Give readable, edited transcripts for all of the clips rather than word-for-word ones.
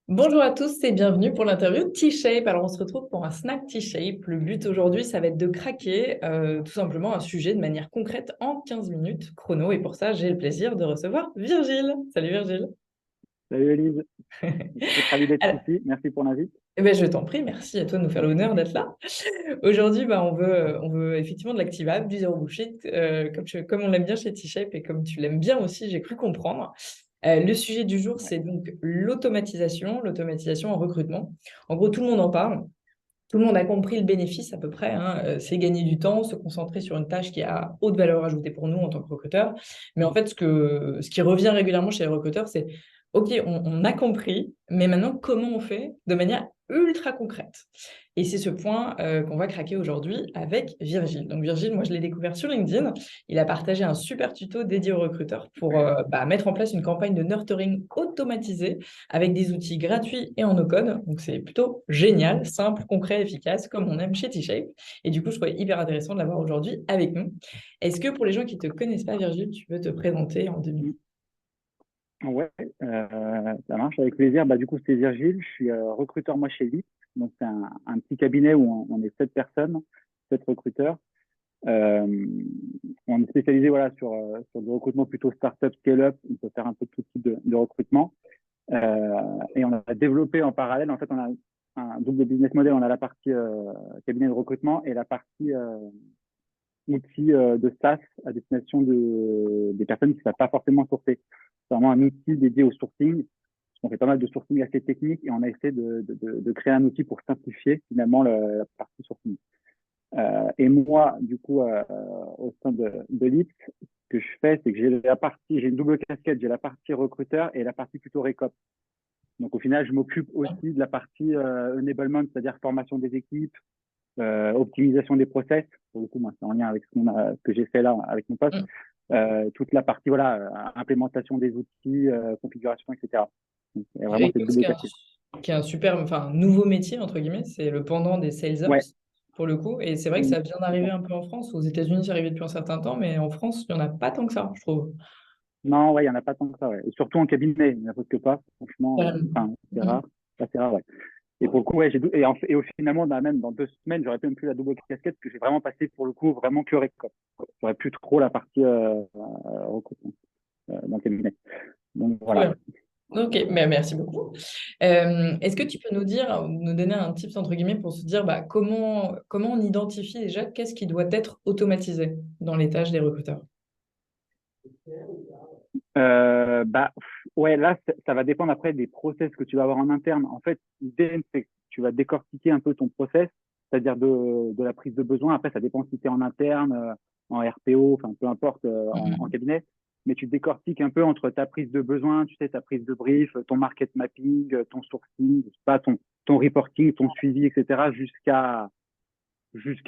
Bonjour à tous et bienvenue pour l'interview T-Shape. Alors on se retrouve pour un snack T-Shape. Le but aujourd'hui, ça va être de craquer tout simplement un sujet de manière concrète en 15 minutes chrono. Et pour ça, j'ai le plaisir de recevoir Virgile. Salut Virgile. Salut Elise, je suis très ravi d'être Alors, ici. Merci pour l'invite. je t'en prie, merci à toi de nous faire l'honneur d'être là. Aujourd'hui, on veut effectivement de l'activable, du zéro bullshit, comme on l'aime bien chez T-Shape et comme tu l'aimes bien aussi, j'ai cru comprendre. Le sujet du jour, Ouais. c'est donc l'automatisation en recrutement. En gros, tout le monde en parle. Tout le monde a compris le bénéfice à peu près, hein. C'est gagner du temps, se concentrer sur une tâche qui a haute valeur ajoutée pour nous en tant que recruteurs. Mais en fait, ce qui revient régulièrement chez les recruteurs, c'est OK, on a compris, mais maintenant, comment on fait de manière ultra concrète? Et c'est ce point qu'on va craquer aujourd'hui avec Virgile. Donc Virgile, moi, je l'ai découvert sur LinkedIn. Il a partagé un super tuto dédié aux recruteurs pour mettre en place une campagne de nurturing automatisée avec des outils gratuits et en no-code. Donc, c'est plutôt génial, simple, concret, efficace, comme on aime chez T-Shape. Et du coup, je trouvais hyper intéressant de l'avoir aujourd'hui avec nous. Est-ce que pour les gens qui ne te connaissent pas, Virgile, tu peux te présenter en 2 minutes? Ouais, ça marche avec plaisir. Du coup, c'est Virgile, je suis recruteur moi chez Vip. Donc, c'est un petit cabinet où on est 7 personnes, 7 recruteurs. Euh, on est spécialisé voilà, sur du recrutement plutôt start-up, scale-up. On peut faire un peu tout type de recrutement. Et on a développé en parallèle, en fait, on a un double business model. On a la partie cabinet de recrutement et la partie outil de SaaS à destination des personnes qui ne savent pas forcément sourcer. C'est vraiment un outil dédié au sourcing. On fait pas mal de sourcing assez technique et on a essayé de créer un outil pour simplifier finalement la partie sourcing. Et moi, du coup, au sein de l'IPS, ce que je fais, c'est que j'ai une double casquette, j'ai la partie recruteur et la partie plutôt récop. Donc au final, je m'occupe aussi de la partie enablement, c'est-à-dire formation des équipes, optimisation des process. Pour le coup, moi, c'est en lien avec ce que j'ai fait là avec mon poste. Mm. Toute la partie voilà, implémentation des outils, configuration, etc. Donc, il y a vraiment cette Récops, double casquette. qui est un super, enfin, nouveau métier, entre guillemets, c'est le pendant des sales Ouais. ops, pour le coup. Et c'est vrai que ça vient d'arriver un peu en France. Aux États-Unis, c'est arrivé depuis un certain temps, mais en France, il n'y en a pas tant que ça, je trouve. Non, ouais, il n'y en a pas tant que ça. Ouais. Et surtout en cabinet, il n'y en a presque pas. Franchement, enfin, c'est Mm. rare. Ça, c'est rare, ouais. Et pour le coup, ouais, finalement, même dans 2 semaines, j'aurais même plus la double casquette, parce que j'ai vraiment passé pour le coup vraiment que récolte. J'aurais plus trop la partie recrutement dans le cabinet. Donc Trop voilà. bien. Ok, mais merci beaucoup. Est-ce que tu peux nous dire, nous donner un tips entre guillemets pour se dire comment on identifie déjà qu'est-ce qui doit être automatisé dans les tâches des recruteurs? Ouais, là, ça va dépendre après des process que tu vas avoir en interne. En fait, l'idée, c'est que tu vas décortiquer un peu ton process, c'est-à-dire de la prise de besoin. Après, ça dépend si tu es en interne, en RPO, enfin, peu importe, en Mhm. cabinet. Mais tu décortiques un peu entre ta prise de besoin, tu sais, ta prise de brief, ton market mapping, ton sourcing, je sais pas, ton reporting, ton suivi, etc., jusqu'à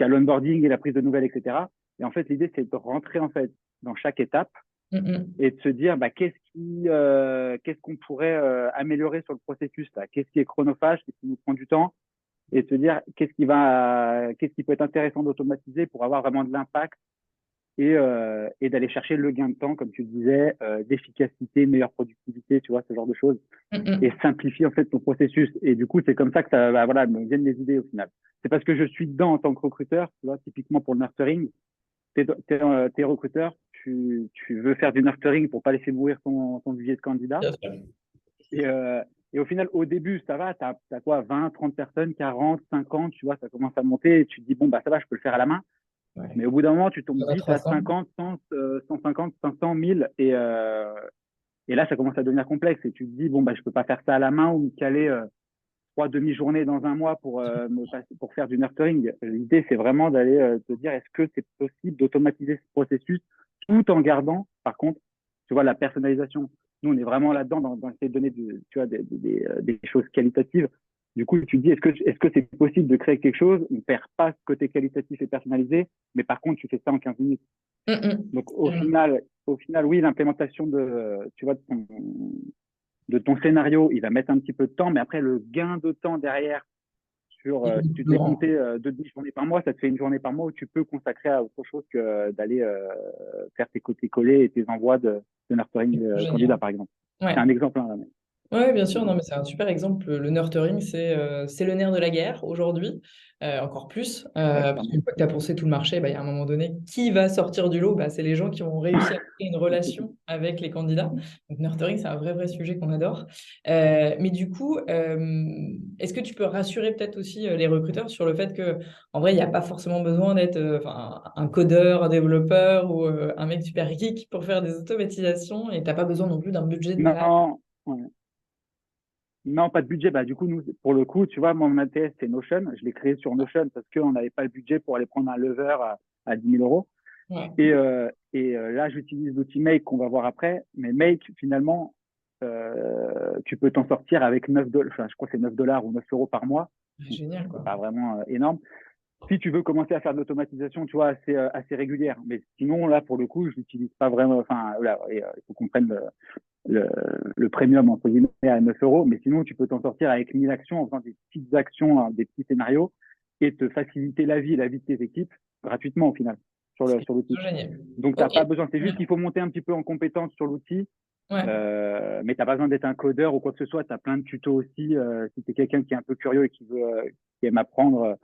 l'onboarding et la prise de nouvelles, etc. Et en fait, l'idée, c'est de rentrer, en fait, dans chaque étape Mhm. et de se dire qu'est-ce qu'on pourrait améliorer sur le processus là, qu'est-ce qui est chronophage, qu'est-ce qui nous prend du temps, et de se dire qu'est-ce qui peut être intéressant d'automatiser pour avoir vraiment de l'impact et d'aller chercher le gain de temps, comme tu le disais, d'efficacité, meilleure productivité, tu vois, ce genre de choses, et Mhm. simplifier en fait ton processus. Et du coup, c'est comme ça que ça, voilà, me viennent les idées au final. C'est parce que je suis dedans en tant que recruteur, tu vois, typiquement pour le nurturing, t'es recruteur, tu veux faire du nurturing pour pas laisser mourir ton vivier de candidats. Bien sûr. Et, euh, et au final, au début, ça va, t'as quoi, 20, 30 personnes, 40, 50, tu vois, ça commence à monter et tu te dis, bon, bah, ça va, je peux le faire à la main. Ouais. Mais au bout d'un moment, tu tombes Il y en a vite à 300. 50, 100, 150, 500, 1000 et là, ça commence à devenir complexe et tu te dis, bon, bah, je peux pas faire ça à la main ou me caler 3 demi-journées dans un mois pour faire du nurturing. L'idée, c'est vraiment d'aller te dire, est-ce que c'est possible d'automatiser ce processus tout en gardant, par contre, tu vois, la personnalisation. Nous, on est vraiment là-dedans dans ces données tu vois, des choses qualitatives. Du coup, tu te dis, est-ce que c'est possible de créer quelque chose? On ne perd pas ce côté qualitatif et personnalisé, mais par contre, tu fais ça en 15 minutes. Mhm. Donc, au final, oui, l'implémentation tu vois, de ton scénario, il va mettre un petit peu de temps, mais après, le gain de temps derrière si tu devais Laurent. compter 2 demi-journées par mois, ça te fait une journée par mois où tu peux consacrer à autre chose que d'aller faire tes côtés collés et tes envois de nurturing candidat, Génial. par exemple. C'est Ouais. un exemple. Hein, Ouais, bien sûr, non, mais c'est un super exemple. Le nurturing, c'est le nerf de la guerre aujourd'hui, encore plus, Ouais, parce clairement. qu'une fois que tu as pensé tout le marché, bah, il y a un moment donné, qui va sortir du lot? Bah, c'est les gens qui ont réussi à créer une relation avec les candidats. Donc, nurturing, c'est un vrai, vrai sujet qu'on adore. Mais du coup, est-ce que tu peux rassurer peut-être aussi les recruteurs sur le fait que, en vrai, il n'y a pas forcément besoin d'être enfin, un codeur, un développeur ou un mec super geek pour faire des automatisations et tu n'as pas besoin non plus d'un budget de malade. Non, ouais. Non, pas de budget. Bah, du coup, nous, pour le coup, tu vois, moi, mon ATS, c'est Notion. Je l'ai créé sur Notion parce qu'on n'avait pas le budget pour aller prendre un lever à 10 000 euros. Ouais. Là, j'utilise l'outil Make qu'on va voir après. Mais Make, finalement, tu peux t'en sortir avec 9 $, enfin, je crois que c'est 9 $ ou 9 euros par mois. Donc, Génial, c'est quoi. pas vraiment énorme. Si tu veux commencer à faire de l'automatisation, tu vois, assez régulière. Mais sinon, là, pour le coup, je l'utilise pas vraiment. Enfin, là, il faut qu'on prenne le, le premium entre guillemets à 9 euros, mais sinon tu peux t'en sortir avec 1000 actions en faisant des petites actions, hein, des petits scénarios et te faciliter la vie et la vie de tes équipes gratuitement au final C'est sur l'outil. génial. Donc tu n'as Ok. pas besoin, c'est juste Ouais. qu'il faut monter un petit peu en compétence sur l'outil, Ouais. mais tu n'as pas besoin d'être un codeur ou quoi que ce soit, tu as plein de tutos aussi. Si tu es quelqu'un qui est un peu curieux et qui aime apprendre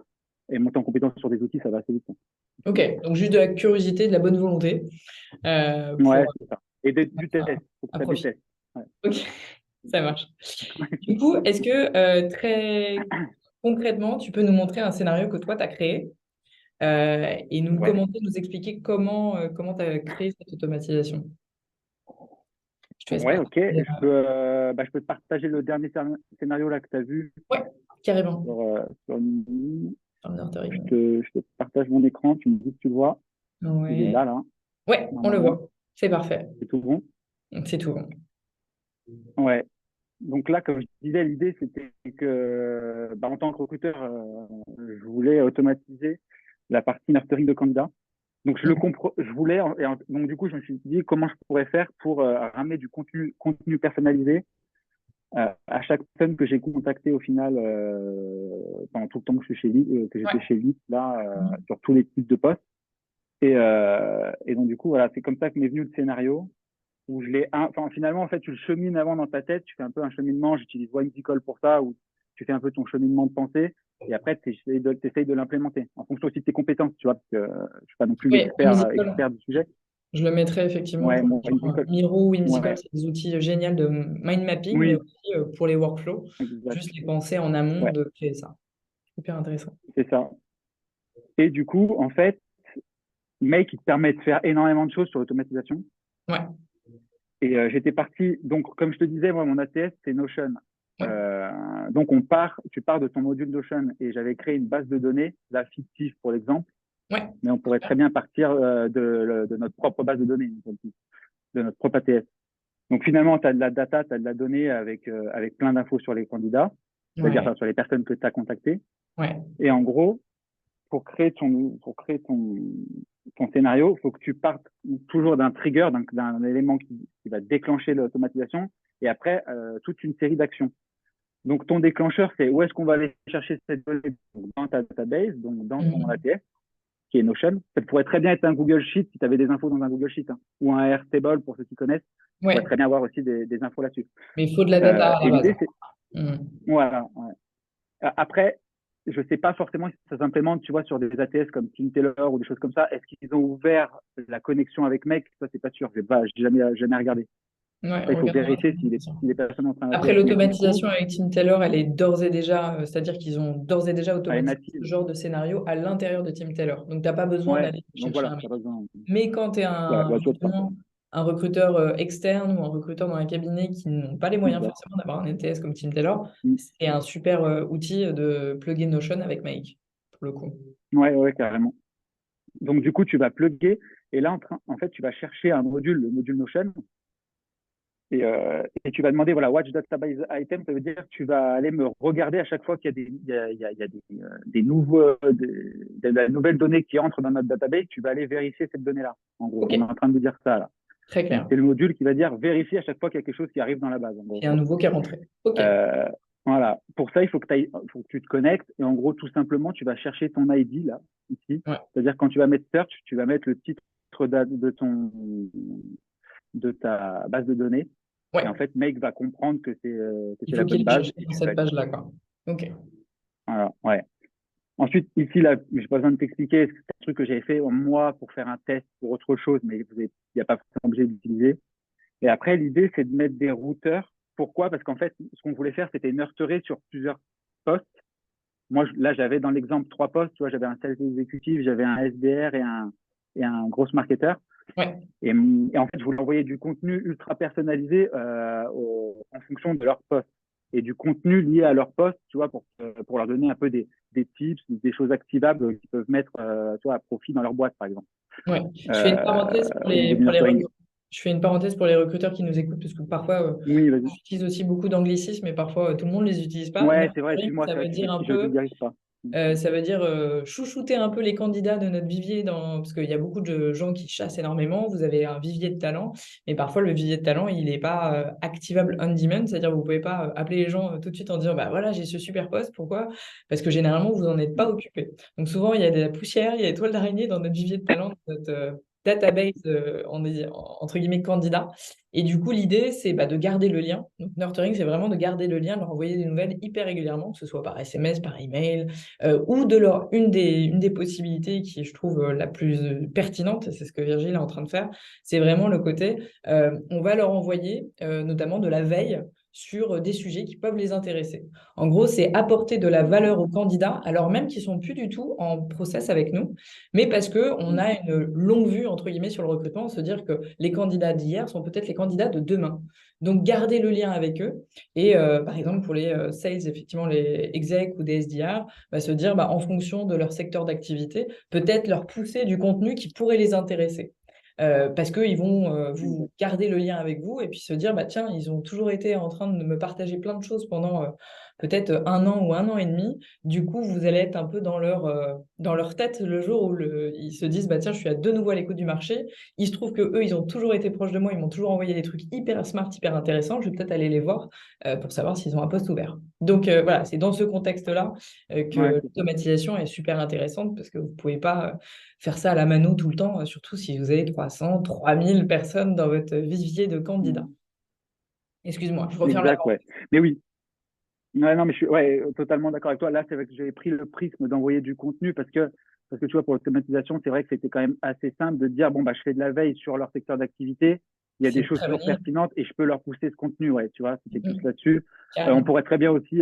et monter en compétence sur des outils, ça va assez vite, hein. Ok. Donc juste de la curiosité, de la bonne volonté Ouais, pour c'est ça. Et du test, faut que tu à fasses du profiter. test. Ouais. Ok. Ça marche. Du coup, est-ce que très concrètement, tu peux nous montrer un scénario que toi, tu as créé et nous Ouais. commenter, nous expliquer comment tu as créé cette automatisation? Je te laisse Ouais, ok. partager. Je peux te partager le dernier scénario là que tu as vu Ouais, carrément. sur LinkedIn. Dans le nurturing, ouais. Je te partage mon écran, tu me dis si tu le vois. Il est Ouais. là, Ouais, on le normalement. voit. C'est parfait. C'est tout bon. C'est tout. Ouais. Donc là, comme je disais, l'idée, c'était que, en tant que recruteur, je voulais automatiser la partie nurturing de candidats. Donc, je voulais, donc du coup, je me suis dit comment je pourrais faire pour ramener du contenu personnalisé à chaque personne que j'ai contacté au final pendant tout le temps que je suis que j'étais Ouais. chez lui, là, sur tous les types de postes. Et donc, du coup, voilà, c'est comme ça que m'est venu le scénario où enfin, finalement, en fait, tu le chemines avant dans ta tête, tu fais un peu un cheminement, j'utilise Whimsical pour ça, où tu fais un peu ton cheminement de pensée, et après, tu essayes de l'implémenter, en fonction aussi de tes compétences, tu vois, parce que je suis pas non plus Oui, Whimsical. expert du sujet. Je le mettrai effectivement Ouais, pour mon les gens. Whimsical. Miro ou Whimsical, Ouais, c'est des outils géniaux de mind mapping, mais oui, aussi pour les workflows. exact. Juste les penser en amont Ouais, de créer ça. Hyper intéressant. c'est ça. Et du coup, en fait, Make, il te permet de faire énormément de choses sur l'automatisation. Ouais, Et j'étais parti, donc comme je te disais, moi, mon ATS, c'est Notion. ouais, Donc tu pars de ton module Notion et j'avais créé une base de données, la fictive pour l'exemple, ouais. mais on pourrait très bien partir de notre propre base de données, de notre propre ATS. Donc finalement, tu as de la data, tu as de la donnée avec plein d'infos sur les candidats, c'est-à-dire Ouais, sur les personnes que tu as contactées. ouais. Et en gros, pour créer ton scénario, il faut que tu partes toujours d'un trigger, d'un élément qui va déclencher l'automatisation, et après, toute une série d'actions. Donc, ton déclencheur, c'est où est-ce qu'on va aller chercher cette donnée dans ta database, donc dans ton Mhm. ATS, qui est Notion. Ça pourrait très bien être un Google Sheet si tu avais des infos dans un Google Sheet, hein, ou un Airtable pour ceux qui connaissent. Tu pourrais Ouais, très bien avoir aussi des infos là-dessus. mais il faut de la data à la Et base. l'idée, c'est, Mhm. voilà, ouais. Après, je ne sais pas forcément si ça s'implémente, tu vois, sur des ATS comme Teamteller ou des choses comme ça. Est-ce qu'ils ont ouvert la connexion avec Make? Ça, c'est pas sûr. J'ai jamais regardé. Ouais, Ça, on il faut regardera. vérifier si les personnes ont un Après, ATS. Mais du coup, l'automatisation avec TeamTeller, elle est d'ores et déjà, c'est-à-dire qu'ils ont d'ores et déjà elle est automatisé ce native. genre de scénario à l'intérieur de TeamTeller. Donc, tu n'as pas besoin Ouais, d'aller donc chercher voilà, un mec. t'as pas besoin. Mais quand tu es Ouais, ouais, tu vois, c'est parfait. justement un recruteur externe ou un recruteur dans un cabinet qui n'ont pas les moyens Exact. forcément d'avoir un NTS comme TeamTeller, Mm. c'est un super outil de plugin Notion avec Make, pour le coup. Ouais, ouais, carrément. Donc, du coup, tu vas plugger. Et là, en fait, tu vas chercher un module, le module Notion. Et tu vas demander, voilà, Watch Database Item, ça veut dire que tu vas aller me regarder à chaque fois qu'il y a il y a des nouveaux, de la nouvelle donnée qui entre dans notre database, tu vas aller vérifier cette donnée-là. En gros, Ok, on est en train de vous dire ça, là. très Donc, clair. c'est le module qui va dire vérifier à chaque fois qu'il y a quelque chose qui arrive dans la base, en gros. Il y a un nouveau qui est rentré. Ok, Euh, voilà. Pour ça, faut que tu te connectes. Et en gros, tout simplement, tu vas chercher ton ID, là, ici. ouais, C'est-à-dire, quand tu vas mettre search, tu vas mettre le titre de ta base de données. Et Ouais, en fait, Make va comprendre que il c'est faut la qu'il bonne aille base chercher et dans tu vas cette être. page-là, quoi. Ok. Voilà, ouais. Ensuite, ici, là, j'ai pas besoin de t'expliquer, c'est un truc que j'avais fait moi pour faire un test pour autre chose, mais il n'y a pas forcément obligé d'utiliser. Et après, l'idée, c'est de mettre des routeurs. Pourquoi? Parce qu'en fait, ce qu'on voulait faire, c'était nurturer sur plusieurs postes. Moi, là, j'avais dans l'exemple 3 postes, tu vois, j'avais un sales exécutif, j'avais un SDR et un gros marketeur. Ouais, Et en fait, je voulais envoyer du contenu ultra personnalisé en fonction de leur poste et du contenu lié à leur poste, tu vois, pour leur donner un peu des tips, des choses activables qu'ils peuvent mettre tu vois, à profit dans leur boîte, par exemple. ouais. Je fais une parenthèse Au niveau du pour les nurturing. je fais une parenthèse pour les recruteurs qui nous écoutent, parce que parfois, Oui, vas-y. j'utilise aussi beaucoup d'anglicismes, mais parfois, tout le monde ne les utilise pas. Ouais, c'est vrai, Nurturing, excuse-moi, ça c'est vrai veut que dire un je ne peu vulgarise pas. Ça veut dire chouchouter un peu les candidats de notre vivier, parce qu'il y a beaucoup de gens qui chassent énormément. Vous avez un vivier de talent, mais parfois le vivier de talent, il n'est pas activable on demand, c'est-à-dire vous ne pouvez pas appeler les gens tout de suite en disant bah voilà, j'ai ce super poste. Pourquoi? Parce que généralement, vous n'en êtes pas occupé. Donc souvent, il y a de la poussière, il y a des toiles d'araignée dans notre vivier de talent, dans notre database entre guillemets candidats. Et du coup, l'idée, c'est de garder le lien. Donc, nurturing, c'est vraiment de garder le lien, de leur envoyer des nouvelles hyper régulièrement, que ce soit par SMS, par email, ou de leur une des possibilités qui, je trouve, la plus pertinente, et c'est ce que Virgile est en train de faire, c'est vraiment le côté, on va leur envoyer notamment de la veille sur des sujets qui peuvent les intéresser. En gros, c'est apporter de la valeur aux candidats, alors même qu'ils sont plus du tout en process avec nous, mais parce qu'on a une longue vue, entre guillemets, sur le recrutement, se dire que les candidats d'hier sont peut-être les candidats de demain. Donc, garder le lien avec eux. Et par exemple, pour les sales, effectivement, les execs ou des SDR, se dire, en fonction de leur secteur d'activité, peut-être leur pousser du contenu qui pourrait les intéresser. Parce qu'ils vont vous garder le lien avec vous et puis se dire, tiens, ils ont toujours été en train de me partager plein de choses pendant peut-être un an ou un an et demi. Du coup, vous allez être un peu dans leur tête le jour où ils se disent, tiens, je suis à de nouveau à l'écoute du marché. Il se trouve que eux, ils ont toujours été proches de moi, ils m'ont toujours envoyé des trucs hyper smart, hyper intéressants. Je vais peut-être aller les voir pour savoir s'ils ont un poste ouvert. Donc voilà, c'est dans ce contexte-là Ouais, que c'est ça. l'automatisation est super intéressante parce que vous ne pouvez pas faire ça à la mano tout le temps, surtout si vous avez 300, 3000 personnes dans votre vivier de candidats. Excuse-moi, je referme la Exact, porte. ouais. Mais oui, ouais, non, mais je suis ouais, totalement d'accord avec toi. Là, c'est vrai que j'avais pris le prisme d'envoyer du contenu parce que tu vois, pour l'automatisation, c'est vrai que c'était quand même assez simple de dire, bon, je fais de la veille sur leur secteur d'activité. Il y a C'est des une choses très bonne toujours idée. pertinentes et je peux leur pousser ce contenu, ouais, tu vois, c'était plus Mhm. là-dessus. On Carrément. pourrait très bien aussi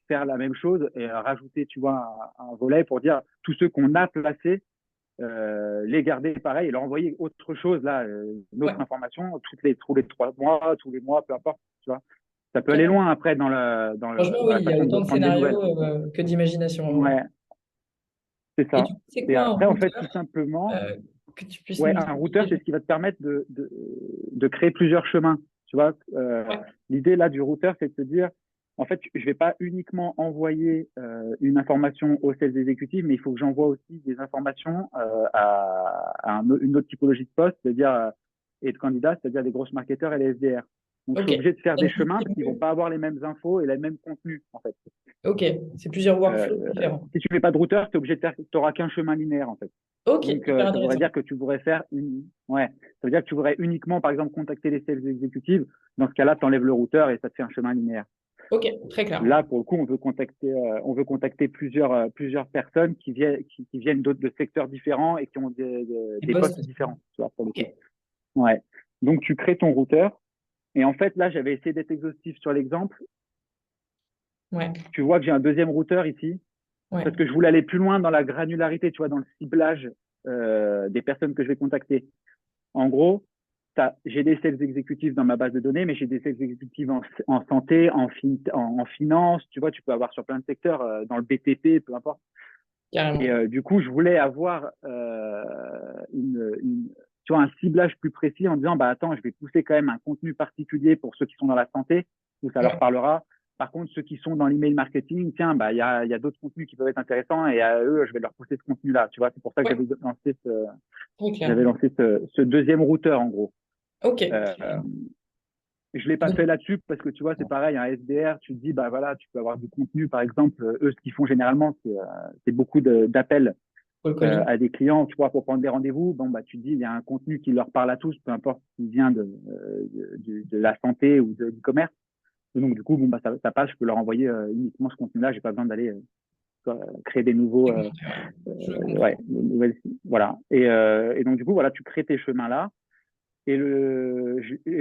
faire la même chose et rajouter, tu vois, un volet pour dire tous ceux qu'on a placés, les garder pareil et leur envoyer autre chose, là, une Ouais, autre information, tous les 3 mois, tous les mois, peu importe, tu vois. Ça peut aller carrément. loin après Franchement, dans oui, la il y a façon de autant de prendre les nouvelles. scénarios que d'imagination, en vrai. Ouais, c'est Et ça. du coup, c'est Et quoi un après, en fait, tout routeur simplement, que tu puisses ouais, nous un routeur, c'est expliquer? ce qui va te permettre de créer plusieurs chemins. Tu vois, Ouais, l'idée là du routeur, c'est de se dire, en fait, je vais pas uniquement envoyer une information aux sales exécutifs, mais il faut que j'envoie aussi des informations une autre typologie de poste, c'est-à-dire et de candidats, c'est-à-dire les grosses marketeurs et les SDR. Donc, je ok. suis obligé de faire des Donc, chemins parce qu'ils vont pas avoir les mêmes infos et les mêmes contenus, en fait. ok, c'est plusieurs workflows Euh, différents. Si tu fais pas de routeur, tu es obligé de faire, tu n'auras qu'un chemin linéaire, en fait. Ok, Donc, hyper ça voudrait intéressant. dire que tu voudrais ouais, ça veut dire que tu voudrais uniquement, par exemple, contacter les sales exécutives. Dans ce cas-là, tu enlèves le routeur et ça te fait un chemin linéaire. Ok, très clair. Là, pour le coup, on veut contacter plusieurs personnes qui viennent de secteurs différents et qui ont Les des postes. postes différents, tu vois, pour le coup. Ok, Ouais. Donc, tu crées ton routeur. Et en fait, là, j'avais essayé d'être exhaustif sur l'exemple. ouais, Tu vois que j'ai un deuxième routeur ici ouais, parce que je voulais aller plus loin dans la granularité, tu vois, dans le ciblage des personnes que je vais contacter. En gros, j'ai des sales exécutifs dans ma base de données, mais j'ai des sales exécutifs en santé, en finance, tu vois, tu peux avoir sur plein de secteurs, dans le BTP, peu importe. Et carrément. du coup, je voulais avoir tu vois, un ciblage plus précis en disant, attends, je vais pousser quand même un contenu particulier pour ceux qui sont dans la santé, où ça leur Ouais, parlera. Par contre, ceux qui sont dans l'email marketing, tiens, il y a d'autres contenus qui peuvent être intéressants et à eux, je vais leur pousser ce contenu-là. Tu vois, c'est pour ça que ouais, très clair. j'avais lancé ce deuxième routeur, en gros. Ok. Euh, je l'ai pas Donc, fait là-dessus parce que tu vois, c'est pareil, un SDR, tu te dis, voilà, tu peux avoir du contenu, par exemple, eux, ce qu'ils font généralement, c'est beaucoup d'appels Pour le calling. à des clients, tu vois, pour prendre des rendez-vous. Bon, bah, tu te dis, il y a un contenu qui leur parle à tous, peu importe s'il vient de la santé ou de l'e-commerce. Et donc, du coup, bon, bah, ça passe, je peux leur envoyer uniquement ce contenu-là. J'ai pas besoin d'aller créer des nouveaux, Je ouais, comprends. voilà. Et donc, du coup, voilà, tu crées tes chemins-là. Et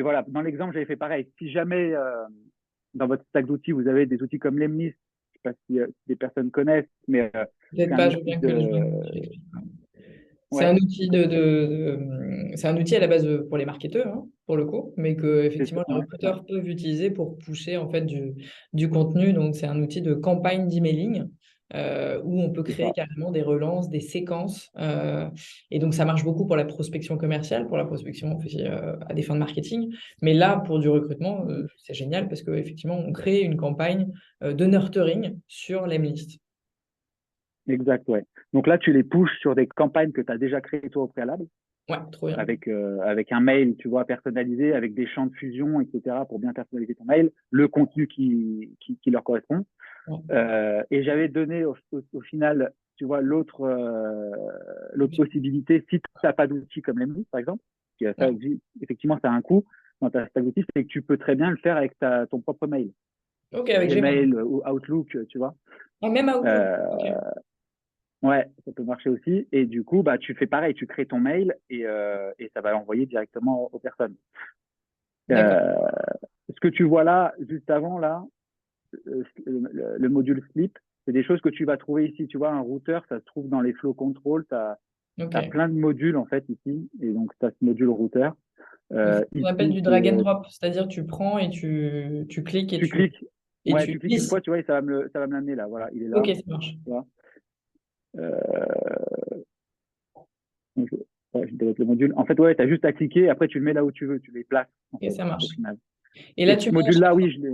voilà, dans l'exemple, j'avais fait pareil. Si jamais dans votre stack d'outils, vous avez des outils comme Lemlist, je sais pas si des personnes connaissent, mais c'est Peut-être un pas, je veux outil bien que de, je l'explique. C'est un ouais, outil c'est un outil à la base pour les marketeurs, hein, pour le coup, mais que c'est ça, effectivement les ouais, ouais, recruteurs peuvent utiliser pour pousser en fait du contenu. Donc c'est un outil de campagne d'emailing où on peut c'est créer ça. carrément des relances, des séquences. Et donc ça marche beaucoup pour la prospection commerciale, pour la prospection aussi, à des fins de marketing. Mais là, pour du recrutement, c'est génial parce qu'effectivement, on crée une campagne de nurturing sur l'Emlist. Exact, ouais. Donc là, tu les pushes sur des campagnes que tu as déjà créées toi au préalable, Ouais, trop bien. avec un mail, tu vois, personnalisé, avec des champs de fusion, etc., pour bien personnaliser ton mail, le contenu qui leur correspond. Ouais. Et j'avais donné au final, tu vois, l'autre possibilité, si tu n'as pas d'outils comme Lemlist, par exemple, ça, Ouais. effectivement, ça a un coût dans ta stack d'outils, c'est que tu peux très bien le faire avec ton propre mail. Ok, avec Gmail. Gmail ou Outlook, tu vois. Ah, même Outlook. Euh, Ok. ouais, ça peut marcher aussi. Et du coup, bah, tu fais pareil, tu crées ton mail et ça va l'envoyer directement aux personnes. D'accord. Euh, Ce que tu vois là, juste avant, là, le module Sleep, c'est des choses que tu vas trouver ici. Tu vois, un routeur, ça se trouve dans les flow control. Tu as Ok. plein de modules, en fait, ici. Et donc, tu as ce module routeur. Donc, c'est ce qu'on appelle Ici, du drag and c'est, drop, c'est-à-dire tu prends et tu cliques tu cliques. et Ouais, tu tu cliques une glisses. fois, tu vois, et ça va me l'amener là. Voilà, il est Ok, là. ça marche. Tu vois. Euh, donc, je dois être le module. En fait, ouais, tu as juste à cliquer. Après, tu le mets là où tu veux. Tu les places, en Ok, fait, ça au marche. final. Et là, Et tu ce mets module-là, oui, je l'ai.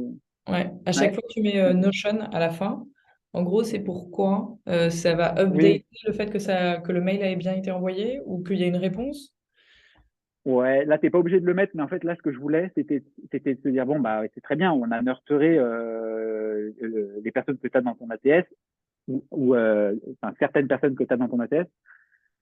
à chaque Ouais. fois que tu mets Notion à la fin, en gros, c'est pourquoi ça va Oui, update le fait que le mail ait bien été envoyé ou qu'il y a une réponse. ouais, là, t'es pas obligé de le mettre, mais en fait, là, ce que je voulais, c'était de se dire, bon, bah, c'est très bien, on a nurturé les personnes que tu as dans ton ATS, enfin, certaines personnes que tu as dans ton ATS,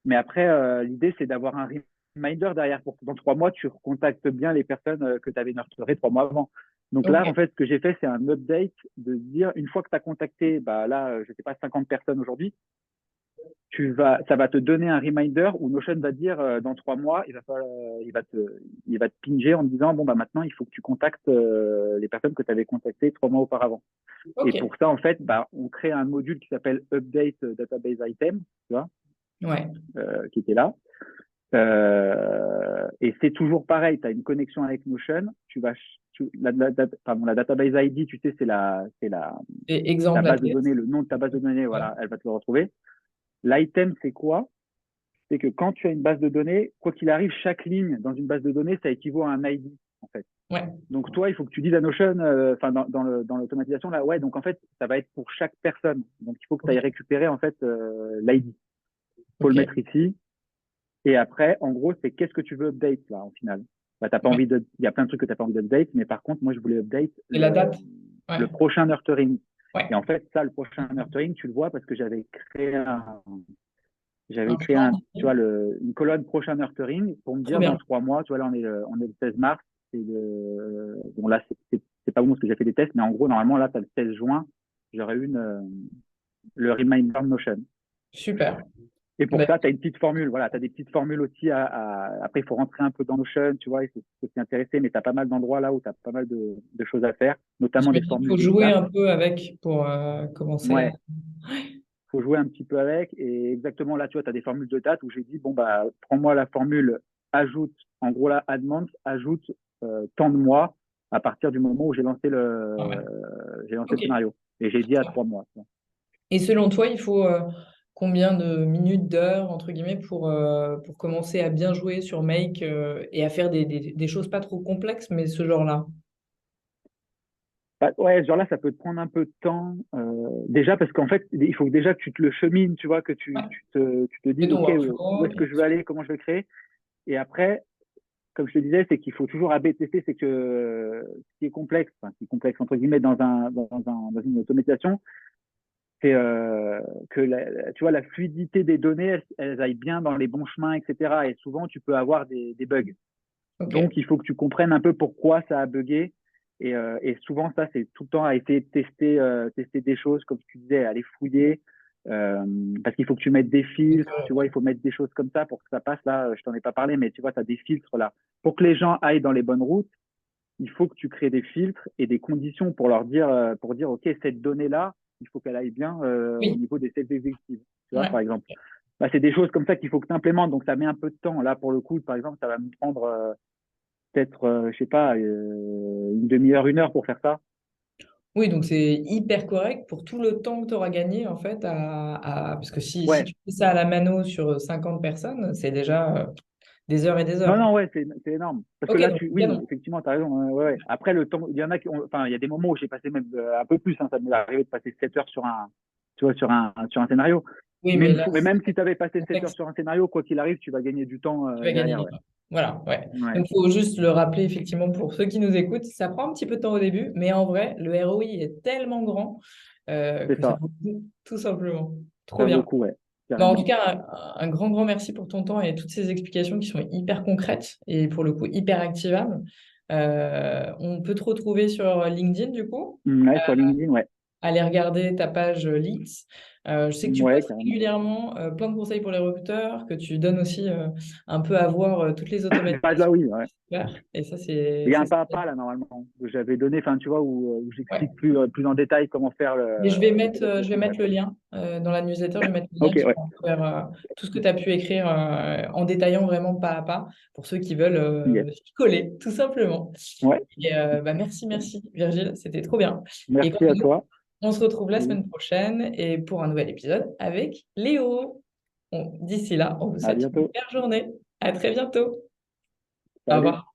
mais après, l'idée, c'est d'avoir un reminder derrière pour que dans 3 mois, tu recontactes bien les personnes que tu avais nurturées 3 mois avant. Donc Ok, là, en fait, ce que j'ai fait, c'est un update de dire, une fois que tu as contacté, bah là, je sais pas, 50 personnes aujourd'hui, ça va te donner un reminder où Notion va dire dans 3 mois, il va te pinger en te disant bon bah maintenant il faut que tu contactes les personnes que tu avais contactées 3 mois auparavant. Et ok, pour ça en fait, bah on crée un module qui s'appelle Update Database Item, tu vois, ouais, qui était là. Et c'est toujours pareil, tu as une connexion avec Notion, pardon, la database ID, tu sais, et ta exemple base de ATS. données, le nom de ta base de données, Ouais, voilà, elle va te le retrouver. L'item, c'est quoi? C'est que quand tu as une base de données, quoi qu'il arrive, chaque ligne dans une base de données, ça équivaut à un ID, en fait. ouais, Donc, toi, il faut que tu dises à Notion, enfin, dans l'automatisation, là, ouais, donc en fait, ça va être pour chaque personne. Donc, il faut que tu ailles ok, récupérer, en fait, l'ID. Il faut le ok, mettre ici. Et après, en gros, c'est qu'est-ce que tu veux update, là, en final. Bah, t'as pas ouais. envie il y a plein de trucs que tu n'as pas envie d'update, mais par contre, moi, je voulais update Et la date. Ouais, le prochain nurturing. ouais. Et en fait, ça, le prochain nurturing, tu le vois parce que j'avais Un créé plan. tu vois, une colonne prochain nurturing pour me Trop dire dans bien. 3 mois, tu vois, là, on est le 16 mars. Bon, là, c'est pas bon parce que j'ai fait des tests, mais en gros, normalement, là, tu as le 16 juin, j'aurais eu le reminder de Notion. Super. Et pour Bah, ça, tu as une petite formule. Voilà, tu as des petites formules aussi. Après, il faut rentrer un peu dans Notion, tu vois, il faut s'y intéresser, mais tu as pas mal d'endroits là où tu as pas mal de choses à faire, notamment des j'imagine qu'il formules faut de jouer stats. un peu avec pour commencer à. Ouais, faut jouer un petit peu avec. Et exactement là, tu vois, tu as des formules de dates où j'ai dit, bon, bah, prends-moi la formule, ajoute, en gros, là, add month, ajoute tant de mois à partir du moment où Ah ouais. j'ai lancé le Ok. scénario. Et j'ai dit à 3 mois. Et selon toi, il faut combien de minutes, d'heures, entre guillemets, pour commencer à bien jouer sur Make et à faire des choses pas trop complexes, mais ce genre-là? Bah, ouais, ce genre là, ça peut te prendre un peu de temps. Déjà, parce qu'en fait, il faut déjà que tu te le chemines, tu vois, que Ouais. tu te Et dises, ton OK, où workflow, est-ce que je vais aller, comment je vais créer. Et après, comme je te disais, c'est qu'il faut toujours AB tester, c'est que ce qui est complexe, enfin, ce qui est complexe entre guillemets dans une automatisation, c'est que tu vois, la fluidité des données, elles aillent bien dans les bons chemins, etc. Et souvent, tu peux avoir des bugs. Ok. Donc, il faut que tu comprennes un peu pourquoi ça a bugué. Et souvent, ça, c'est tout le temps à essayer de tester des choses, comme tu disais, aller fouiller. Euh, Parce qu'il faut que tu mettes des filtres, tu vois, il faut mettre des choses comme ça pour que ça passe. Là, je t'en ai pas parlé, mais tu vois, tu as des filtres là. Pour que les gens aillent dans les bonnes routes, il faut que tu crées des filtres et des conditions pour leur dire, pour dire, OK, cette donnée-là, il faut qu'elle aille bien au Oui. niveau des self exécutives. Tu vois, Ouais. par exemple. Bah, c'est des choses comme ça qu'il faut que tu implémentes. Donc, ça met un peu de temps. Là, pour le coup, par exemple, ça va me prendre peut-être, je sais pas, une demi-heure, une heure pour faire ça. Oui, donc c'est hyper correct pour tout le temps que tu auras gagné, en fait, parce que si Ouais. tu fais ça à la mano sur 50 personnes, c'est déjà des heures et des Non, heures. non, ouais, c'est énorme. Parce que Ok, là, donc oui, canon. effectivement, tu as raison. Ouais, ouais. Après, le temps, il y en a qui enfin, il y a des moments où j'ai passé même un peu plus, hein, ça m'est arrivé de passer 7 heures sur tu vois, sur un scénario. Oui, Mais, mais là, mais c'est même si tu avais passé 7 heures contexte, sur un scénario, quoi qu'il arrive, tu vas gagner du temps tu vas gagner derrière, du ouais. temps. Voilà, ouais. Ouais, Donc, il faut juste le rappeler, effectivement, pour ceux qui nous écoutent, ça prend un petit peu de temps au début, mais en vrai, le ROI est tellement grand c'est que ça ça. vaut le coup, tout simplement. Trop Ça vaut le bien. coup, ouais, Bah, en tout carrément. cas, un grand, grand merci pour ton temps et toutes ces explications qui sont hyper concrètes et pour le coup hyper activables. On peut te retrouver sur LinkedIn du coup, Ouais, sur LinkedIn, ouais. aller regarder ta page Leaks. Je sais que tu Ouais, postes carrément. régulièrement plein de conseils pour les recruteurs, que tu donnes aussi un peu à voir toutes les Cette page-là, automatisations. oui, ouais. Super. Et ça, Il y a ça, un pas à pas, là, normalement, que j'avais donné, enfin, tu vois, où ouais. j'explique plus en détail comment faire Mais les je vais automatisations, ouais. mettre le lien dans la newsletter, je vais mettre le lien Ok, qui ouais. va vers tout ce que tu as pu écrire en détaillant vraiment pas à pas pour ceux qui veulent Yes. s'y coller, tout simplement. Ouais. Et bah, merci Virgile, c'était trop bien. Et Merci à toi. on se retrouve la Oui. semaine prochaine et pour un nouvel épisode avec Léo. Bon, d'ici là, on vous À souhaite une bientôt. super journée. À très bientôt. Au Salut. revoir.